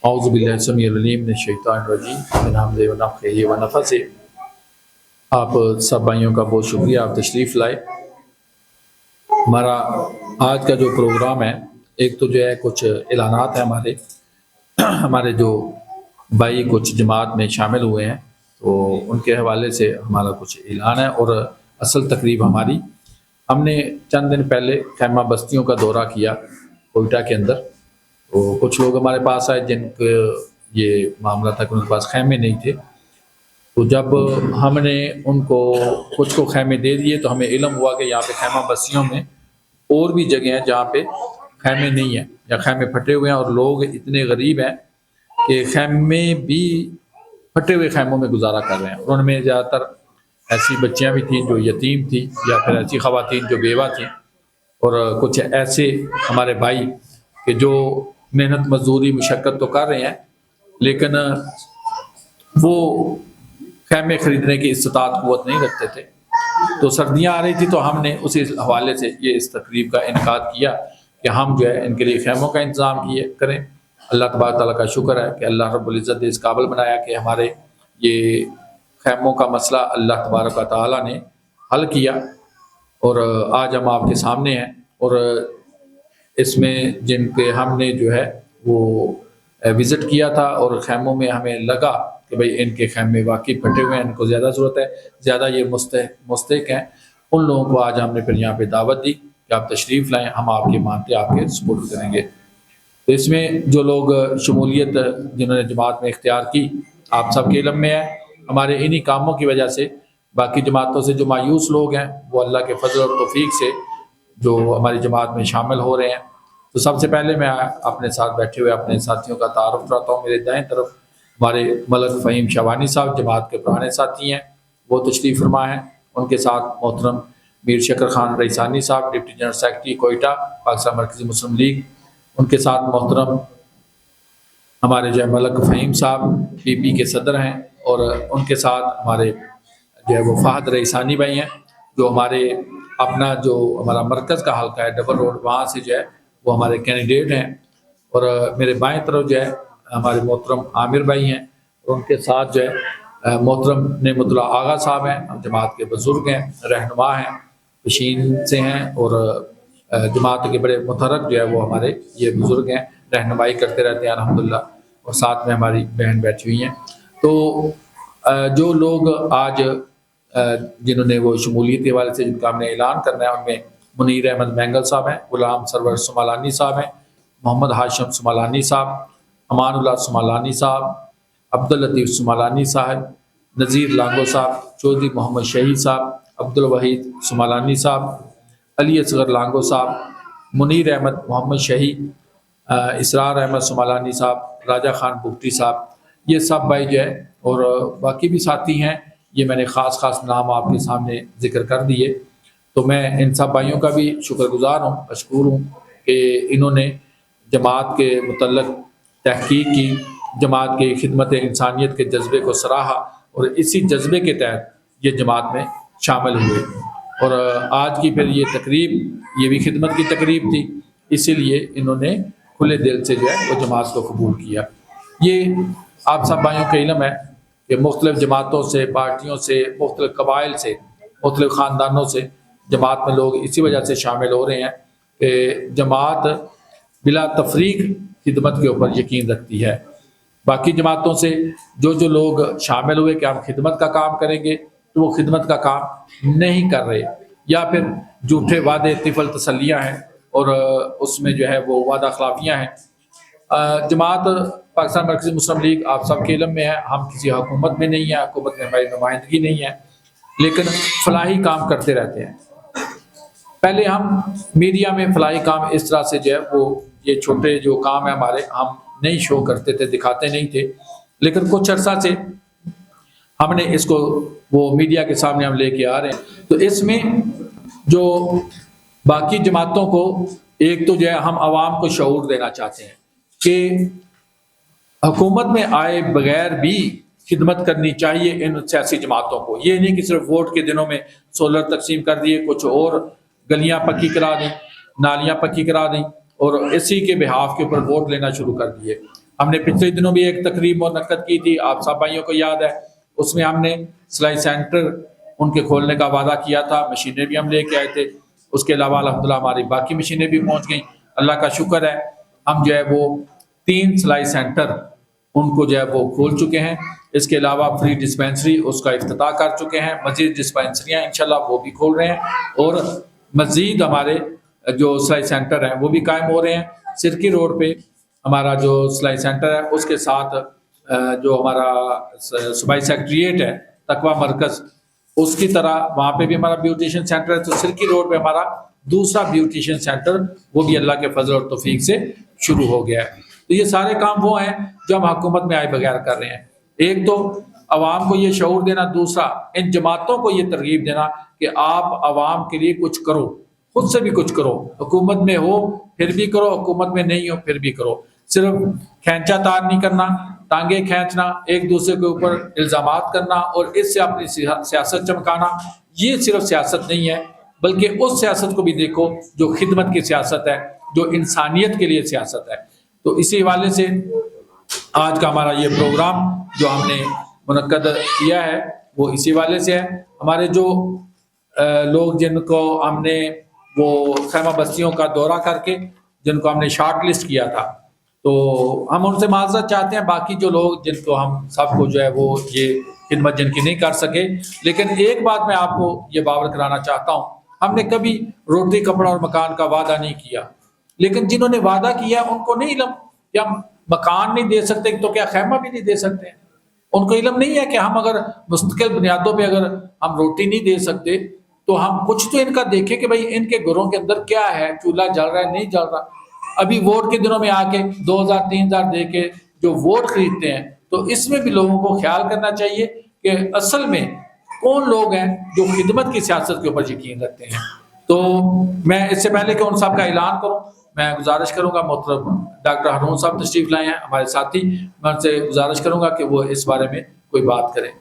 اعوذ باللہ السمیع العلیم من الشیطان الرجیم من حمزہ ونفخہ ونفثہ۔ آپ سب بھائیوں کا بہت شکریہ، آپ تشریف لائے۔ ہمارا آج کا جو پروگرام ہے، ایک تو جو ہے کچھ اعلانات ہیں ہمارے جو بھائی کچھ جماعت میں شامل ہوئے ہیں، تو ان کے حوالے سے ہمارا کچھ اعلان ہے۔ اور اصل تقریب ہم نے چند دن پہلے خیمہ بستیوں کا دورہ کیا کوئٹہ کے اندر، تو کچھ لوگ ہمارے پاس آئے جن کو یہ معاملہ تھا کہ ان کے پاس خیمے نہیں تھے۔ تو جب ہم نے ان کو کچھ کو خیمے دے دیے تو ہمیں علم ہوا کہ یہاں پہ خیمہ بستیوں میں اور بھی جگہ ہیں جہاں پہ خیمے نہیں ہیں یا خیمے پھٹے ہوئے ہیں، اور لوگ اتنے غریب ہیں کہ خیمے بھی پھٹے ہوئے خیموں میں گزارا کر رہے ہیں۔ اور ان میں زیادہ تر ایسی بچیاں بھی تھیں جو یتیم تھیں، یا پھر ایسی خواتین جو بیوہ تھیں، اور کچھ ایسے ہمارے بھائی کہ جو محنت مزدوری مشقت تو کر رہے ہیں لیکن وہ خیمے خریدنے کی استطاعت قوت نہیں رکھتے تھے۔ تو سردیاں آ رہی تھی تو ہم نے اسی حوالے سے یہ اس تقریب کا انعقاد کیا کہ ہم جو ہے ان کے لیے خیموں کا انتظام کریں۔ اللہ تبارک تعالیٰ کا شکر ہے کہ اللہ رب العزت نے اس قابل بنایا کہ ہمارے یہ خیموں کا مسئلہ اللہ تبارک تعالیٰ نے حل کیا، اور آج ہم آپ کے سامنے ہیں۔ اور اس میں جن کے ہم نے جو ہے وہ وزٹ کیا تھا اور خیموں میں ہمیں لگا کہ بھئی ان کے خیمے واقعی پھٹے ہوئے ہیں، ان کو زیادہ ضرورت ہے، زیادہ یہ مستحق ہیں، ان لوگوں کو آج ہم نے پھر یہاں پہ دعوت دی کہ آپ تشریف لائیں، ہم آپ کے مانتے آپ کے سپورٹ کریں گے۔ تو اس میں جو لوگ شمولیت جنہوں نے جماعت میں اختیار کی، آپ سب کے علم میں ہے، ہمارے انہی کاموں کی وجہ سے باقی جماعتوں سے جو مایوس لوگ ہیں وہ اللہ کے فضل اور توفیق سے جو ہماری جماعت میں شامل ہو رہے ہیں۔ تو سب سے پہلے میں اپنے ساتھ بیٹھے ہوئے اپنے ساتھیوں کا تعارف کراتا ہوں۔ میرے دائیں طرف ہمارے ملک فہیم شوانی صاحب جماعت کے پرانے ساتھی ہیں، وہ تشریف فرما ہیں۔ ان کے ساتھ محترم میر شکر خان رئیسانی صاحب deputy general secretary Quetta Pakistan مرکزی مسلم لیگ، ان کے ساتھ محترم ہمارے جو ہے ملک فہیم صاحب پی پی کے صدر ہیں، اور ان کے ساتھ ہمارے جو ہے وہ فہد رئیسانی بھائی ہیں جو ہمارے اپنا جو ہمارا مرکز کا حلقہ ہے ڈبل روڈ، وہاں سے جو ہے وہ ہمارے کینڈیڈیٹ ہیں۔ اور میرے بائیں طرف جو ہے ہمارے محترم عامر بھائی ہیں، اور ان کے ساتھ جو ہے محترم نعمت اللہ آغا صاحب ہیں، جماعت کے بزرگ ہیں، رہنما ہیں، پشین سے ہیں، اور جماعت کے بڑے متحرک جو ہے وہ ہمارے یہ بزرگ ہیں، رہنمائی کرتے رہتے ہیں الحمدللہ، اور ساتھ میں ہماری بہن بیٹھی ہوئی ہیں۔ تو جو لوگ آج جنہوں نے وہ شمولیت کے حوالے سے جن کا ہم نے اعلان کرنا ہے، ان میں منیر احمد مینگل صاحب ہیں، غلام سرور سمالانی صاحب ہیں، محمد ہاشم سمالانی صاحب، امان اللہ سمالانی صاحب، عبداللطیف سمالانی صاحب، نذیر لانگو صاحب، چودھری محمد شہید صاحب، عبدالوحید سمالانی صاحب، علی اصغر لانگو صاحب، منیر احمد محمد شہید، اسرار احمد سمالانی صاحب، راجہ خان بگٹی صاحب، یہ سب بھائی جو ہے، اور باقی بھی ساتھی ہیں، یہ میں نے خاص نام آپ کے سامنے ذکر کر دیے۔ تو میں ان سب بھائیوں کا بھی شکر گزار ہوں، مشکور ہوں کہ انہوں نے جماعت کے متعلق تحقیق کی، جماعت کے خدمت انسانیت کے جذبے کو سراہا، اور اسی جذبے کے تحت یہ جماعت میں شامل ہوئے۔ اور آج کی پھر یہ تقریب یہ بھی خدمت کی تقریب تھی، اسی لیے انہوں نے کھلے دل سے جو ہے وہ جماعت کو قبول کیا۔ یہ آپ سب بھائیوں کا علم ہے کہ مختلف جماعتوں سے، پارٹیوں سے، مختلف قبائل سے، مختلف خاندانوں سے جماعت میں لوگ اسی وجہ سے شامل ہو رہے ہیں کہ جماعت بلا تفریق خدمت کے اوپر یقین رکھتی ہے۔ باقی جماعتوں سے جو لوگ شامل ہوئے کہ ہم خدمت کا کام کریں گے، تو وہ خدمت کا کام نہیں کر رہے، یا پھر جھوٹے وعدے طفل تسلیاں ہیں، اور اس میں جو ہے وہ وعدہ خلافیاں ہیں۔ جماعت پاکستان مرکزی مسلم لیگ آپ سب کے علم میں ہے، ہم کسی حکومت میں نہیں ہیں، حکومت میں ہماری نمائندگی نہیں ہے، لیکن فلاحی کام کرتے رہتے ہیں۔ پہلے ہم میڈیا میں فلاحی کام اس طرح سے جو ہے وہ یہ چھوٹے جو کام ہیں ہمارے، ہم نہیں شو کرتے تھے، دکھاتے نہیں تھے، لیکن کچھ عرصہ سے ہم نے اس کو وہ میڈیا کے سامنے ہم لے کے آ رہے ہیں۔ تو اس میں جو باقی جماعتوں کو ایک تو جو ہے ہم عوام کو شعور دینا چاہتے ہیں کہ حکومت میں آئے بغیر بھی خدمت کرنی چاہیے ان سیاسی جماعتوں کو۔ یہ نہیں کہ صرف ووٹ کے دنوں میں سولر تقسیم کر دیے، کچھ اور گلیاں پکی کرا دیں، نالیاں پکی کرا دیں، اور اسی کے بحاف کے اوپر ووٹ لینا شروع کر دیے۔ ہم نے پچھلے دنوں بھی ایک تقریب منعقد کی تھی، آپ سب بھائیوں کو یاد ہے، اس میں ہم نے سلائی سینٹر ان کے کھولنے کا وعدہ کیا تھا، مشینیں بھی ہم لے کے آئے تھے، اس کے علاوہ الحمدللہ ہماری باقی مشینیں بھی پہنچ گئیں، اللہ کا شکر ہے، ہم جو ہے وہ 3 سلائی سینٹر ان کو جو ہے وہ کھول چکے ہیں، اس کے علاوہ فری ڈسپینسری اس کا افتتاح کر چکے ہیں، مزید ڈسپینسریاں انشاءاللہ وہ بھی کھول رہے ہیں، اور مزید ہمارے جو سلائی سینٹر ہیں وہ بھی قائم ہو رہے ہیں۔ سرکی روڈ پہ ہمارا جو سلائی سینٹر ہے اس کے ساتھ جو ہمارا صوبائی سیکریٹریٹ ہے تقوی مرکز، اس کی طرح وہاں پہ بھی ہمارا بیوٹیشین سینٹر ہے، تو سرکی روڈ پہ ہمارا دوسرا بیوٹیشین سینٹر وہ بھی اللہ کے فضل اور توفیق سے شروع ہو گیا ہے۔ تو یہ سارے کام وہ ہیں جو ہم حکومت میں آئے بغیر کر رہے ہیں، ایک تو عوام کو یہ شعور دینا، دوسرا ان جماعتوں کو یہ ترغیب دینا کہ آپ عوام کے لیے کچھ کرو، خود سے بھی کچھ کرو، حکومت میں ہو پھر بھی کرو، حکومت میں نہیں ہو پھر بھی کرو، صرف کھینچا تار نہیں کرنا، ٹانگیں کھینچنا، ایک دوسرے کے اوپر الزامات کرنا اور اس سے اپنی سیاست چمکانا، یہ صرف سیاست نہیں ہے، بلکہ اس سیاست کو بھی دیکھو جو خدمت کی سیاست ہے، جو انسانیت کے لیے سیاست ہے۔ تو اسی حوالے سے آج کا ہمارا یہ پروگرام جو ہم نے منعقد کیا ہے وہ اسی حوالے سے ہے۔ ہمارے جو لوگ جن کو ہم نے وہ خیمہ بستیوں کا دورہ کر کے جن کو ہم نے شارٹ لسٹ کیا تھا، تو ہم ان سے معذرت چاہتے ہیں، باقی جو لوگ جن کو ہم سب کو جو ہے وہ یہ خدمت جن کی نہیں کر سکے، لیکن ایک بات میں آپ کو یہ باور کرانا چاہتا ہوں، ہم نے کبھی روٹی کپڑا اور مکان کا وعدہ نہیں کیا، لیکن جنہوں نے وعدہ کیا ان کو نہیں علم کہ ہم مکان نہیں دے سکتے تو کیا خیمہ بھی نہیں دے سکتے ہیں، ان کو علم نہیں ہے کہ ہم اگر مستقل بنیادوں پہ اگر ہم روٹی نہیں دے سکتے تو ہم کچھ تو ان کا دیکھیں کہ بھئی ان کے گھروں کے اندر کیا ہے، چولہا جل رہا ہے نہیں جل رہا۔ ابھی ووٹ کے دنوں میں آ کے 2000 3000 دے کے جو ووٹ خریدتے ہیں، تو اس میں بھی لوگوں کو خیال کرنا چاہیے کہ اصل میں کون لوگ ہیں جو خدمت کی سیاست کے اوپر یقین رکھتے ہیں۔ تو میں اس سے پہلے کہ ان سب کا اعلان کروں، میں گزارش کروں گا، محترم ڈاکٹر ہارون صاحب تشریف لائے ہیں ہمارے ساتھی، میں ان سے گزارش کروں گا کہ وہ اس بارے میں کوئی بات کریں۔